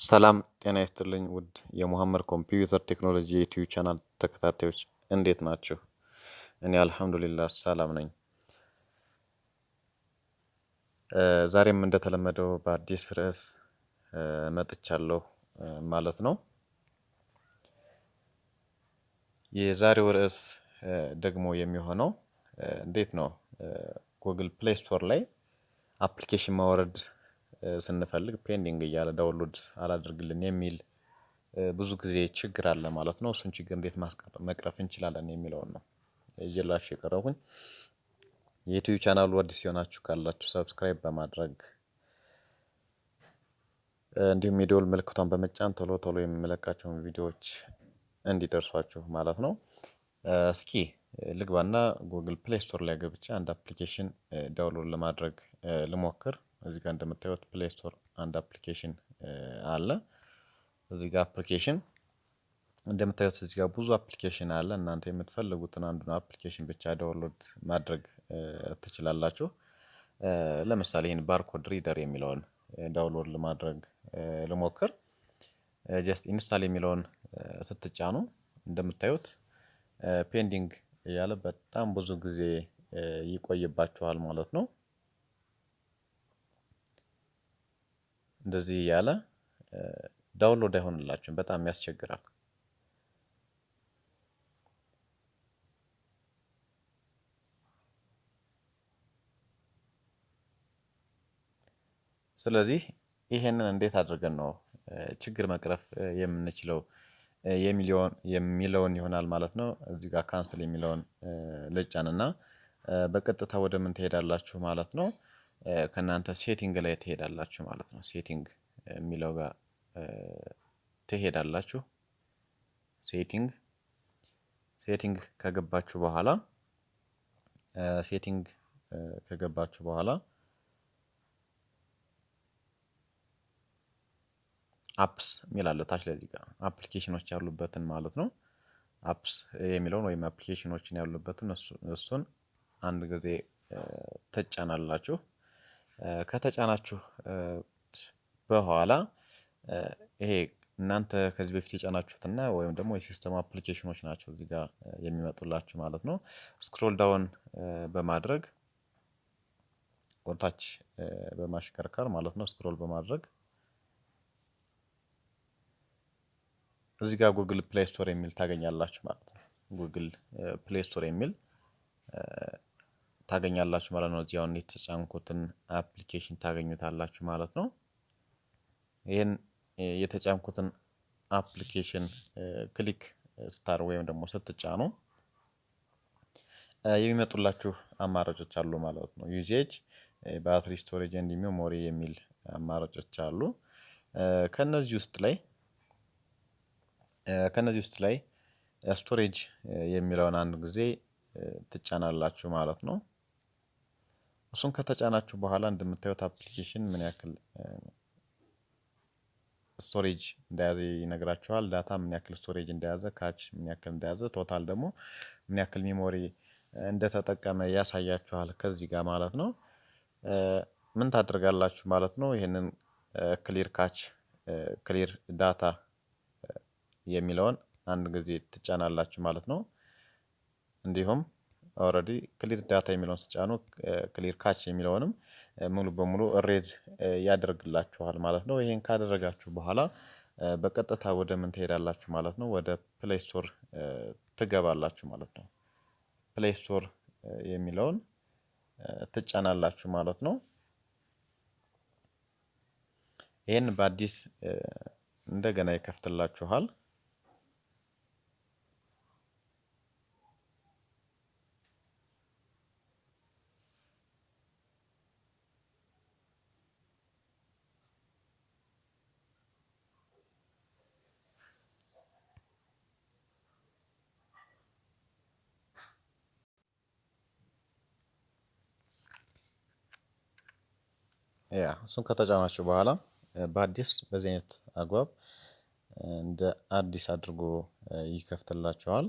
ሰላም ጤና ይስጥልኝ ውድ የሙሐመድ ኮምፒውተር ቴክኖሎጂ ዩቲዩብ ቻናል ተከታታዮች እንዴት ናችሁ? እኔ አልሐምዱሊላህ ሰላም ነኝ። ዛሬም እንደተለመደው በአዲስ ርዕስ መጥቻለሁ ማለት ነው። የዛሬው ርዕስ ደግሞ የሚሆነው እንዴት ነው ጉግል ፕሌይ ስቶር ላይ አፕሊኬሽን ማውረድ ስንፈልግ ፔንዲንግ እያለ ዳውንሎድ አላደርግልን የሚል ብዙ ጊዜ ችግር አለ ማለት ነው። እሱን ችግር እንዴት መቅረፍ እንችላለን የሚለውን ነው ይዤላችሁ የቀረብኩኝ። የዩቲዩብ ቻናሉ አዲስ የሆናችሁ ካላችሁ ሰብስክራይብ በማድረግ እንዲሁም የደወል ምልክቷን በመጫን ቶሎ ቶሎ የሚለቃቸውን ቪዲዮዎች እንዲደርሷችሁ ማለት ነው። እስኪ ልግባና ጉግል ፕሌይ ስቶር ላይ ገብቼ አንድ አፕሊኬሽን ዳውንሎድ ለማድረግ ልሞክር። እዚህ ጋር እንደምታዩት ፕሌይ ስቶር አንድ አፕሊኬሽን አለ። እዚህ ጋር አፕሊኬሽን እንደምታዩት እዚህ ጋር ብዙ አፕሊኬሽን አለ። እናንተ የምትፈልጉትን አንዱን አፕሊኬሽን ብቻ ዳውንሎድ ማድረግ ትችላላችሁ። ለምሳሌ ይሄን ባርኮድ ሪደር የሚለውን ዳውንሎድ ለማድረግ ልሞክር። ጀስት ኢንስታል የሚለውን ስትጫኑ እንደምታዩት ፔንዲንግ እያለ በጣም ብዙ ጊዜ ይቆይባችኋል ማለት ነው። እንደዚህ እያለ ዳውንሎድ አይሆንላችሁም፣ በጣም ያስቸግራል። ስለዚህ ይሄንን እንዴት አድርገን ነው ችግር መቅረፍ የምንችለው የሚለውን ይሆናል ማለት ነው። እዚህ ጋር ካንስል የሚለውን ልጫንና በቀጥታ ወደ ምን ትሄዳላችሁ ማለት ነው? ከናንተ ሴቲንግ ላይ ትሄዳላችሁ ማለት ነው። ሴቲንግ የሚለው ጋር ትሄዳላችሁ። ሴቲንግ ከገባችሁ በኋላ አፕስ የሚል አለ ታች ላይ እዚህ ጋር አፕሊኬሽኖች ያሉበትን ማለት ነው። አፕስ የሚለውን ወይም አፕሊኬሽኖችን ያሉበትን እሱን አንድ ጊዜ ተጫናላችሁ። ከተጫናችሁ በኋላ ይሄ እናንተ ከዚህ በፊት የጫናችሁትና ወይም ደግሞ የሲስተም አፕሊኬሽኖች ናቸው እዚህ ጋር የሚመጡላችሁ ማለት ነው። ስክሮል ዳውን በማድረግ ወደታች በማሽከርከር ማለት ነው። ስክሮል በማድረግ እዚህ ጋር ጉግል ፕሌይ ስቶር የሚል ታገኛላችሁ ማለት ነው። ጉግል ፕሌይ ስቶር የሚል ታገኛላችሁ ማለት ነው። እዚያው የተጫንኩትን አፕሊኬሽን ታገኙታላችሁ ማለት ነው። ይሄን የተጫንኩትን አፕሊኬሽን ክሊክ ስታር ወይም ደግሞ ስትጫኑ የሚመጡላችሁ አማራጮች አሉ ማለት ነው። ዩዜጅ፣ ባትሪ፣ ስቶሬጅ ኤንድ ሜሞሪ የሚል አማራጮች አሉ። ከነዚህ ውስጥ ላይ ስቶሬጅ የሚለውን አንድ ጊዜ ትጫናላችሁ ማለት ነው። እሱን ከተጫናችሁ በኋላ እንደምታዩት አፕሊኬሽን ምን ያክል ስቶሬጅ እንደያዘ ይነግራችኋል። ዳታ ምን ያክል ስቶሬጅ እንደያዘ፣ ካች ምን ያክል እንደያዘ፣ ቶታል ደግሞ ምን ያክል ሜሞሪ እንደተጠቀመ ያሳያችኋል ከዚህ ጋር ማለት ነው። ምን ታደርጋላችሁ ማለት ነው? ይሄንን ክሊር ካች ክሊር ዳታ የሚለውን አንድ ጊዜ ትጫናላችሁ ማለት ነው። እንዲሁም ኦልሬዲ ክሊር ዳታ የሚለውን ስጫኑ ክሊር ካች የሚለውንም ሙሉ በሙሉ እሬዝ ያደርግላችኋል ማለት ነው። ይሄን ካደረጋችሁ በኋላ በቀጥታ ወደ ምን ትሄዳላችሁ ማለት ነው? ወደ ፕሌይ ስቶር ትገባላችሁ ማለት ነው። ፕሌይ ስቶር የሚለውን ትጫናላችሁ ማለት ነው። ይሄን በአዲስ እንደገና ይከፍትላችኋል። እሱን ከተጫናችሁ በኋላ በአዲስ በዚህ አይነት አግባብ እንደ አዲስ አድርጎ ይከፍትላችኋል።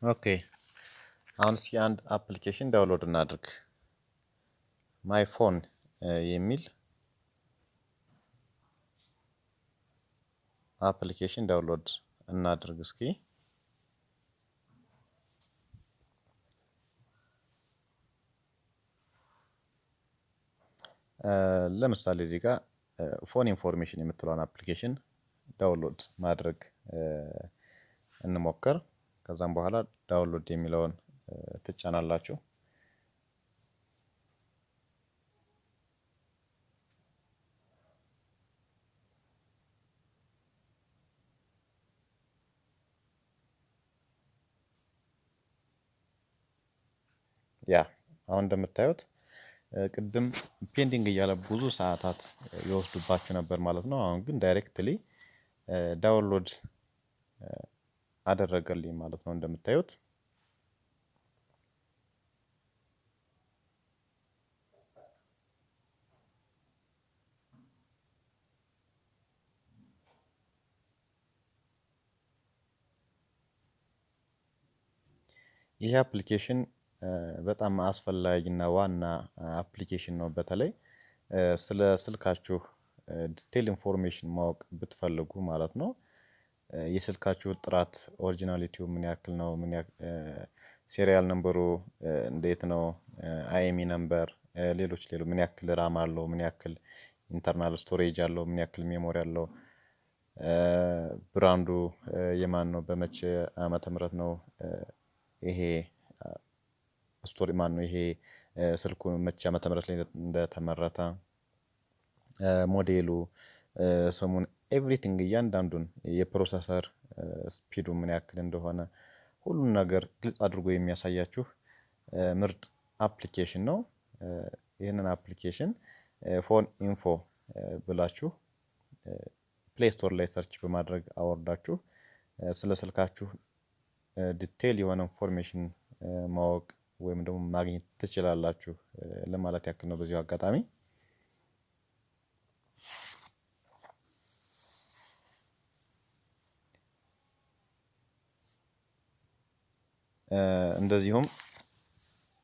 ኦኬ አሁን እስኪ አንድ አፕሊኬሽን ዳውንሎድ እናድርግ። ማይ ፎን የሚል አፕሊኬሽን ዳውንሎድ እናድርግ እስኪ። ለምሳሌ እዚህ ጋር ፎን ኢንፎርሜሽን የምትለውን አፕሊኬሽን ዳውንሎድ ማድረግ እንሞክር። ከዛም በኋላ ዳውንሎድ የሚለውን ትጫናላችሁ። ያ አሁን እንደምታዩት ቅድም ፔንዲንግ እያለ ብዙ ሰዓታት ይወስዱባችሁ ነበር ማለት ነው። አሁን ግን ዳይሬክትሊ ዳውንሎድ አደረገልኝ ማለት ነው። እንደምታዩት ይሄ አፕሊኬሽን በጣም አስፈላጊና ዋና አፕሊኬሽን ነው። በተለይ ስለ ስልካችሁ ዲቴል ኢንፎርሜሽን ማወቅ ብትፈልጉ ማለት ነው። የስልካችሁ ጥራት ኦሪጂናሊቲው ምን ያክል ነው፣ ሴሪያል ነምበሩ እንዴት ነው፣ አይኤምኢ ነምበር፣ ሌሎች ምን ያክል ራም አለው፣ ምን ያክል ኢንተርናል ስቶሬጅ አለው፣ ምን ያክል ሜሞሪ አለው፣ ብራንዱ የማን ነው፣ በመቼ ዓመተ ምህረት ነው ይሄ ስቶሪ ማን ነው ይሄ ስልኩ መቼ ዓመተ ምህረት ላይ እንደተመረተ፣ ሞዴሉ፣ ስሙን፣ ኤቭሪቲንግ እያንዳንዱን የፕሮሰሰር ስፒዱ ምን ያክል እንደሆነ ሁሉን ነገር ግልጽ አድርጎ የሚያሳያችሁ ምርጥ አፕሊኬሽን ነው። ይህንን አፕሊኬሽን ፎን ኢንፎ ብላችሁ ፕሌይ ስቶር ላይ ሰርች በማድረግ አወርዳችሁ ስለ ስልካችሁ ዲቴል የሆነ ኢንፎርሜሽን ማወቅ ወይም ደግሞ ማግኘት ትችላላችሁ ለማለት ያክል ነው በዚሁ አጋጣሚ። እንደዚሁም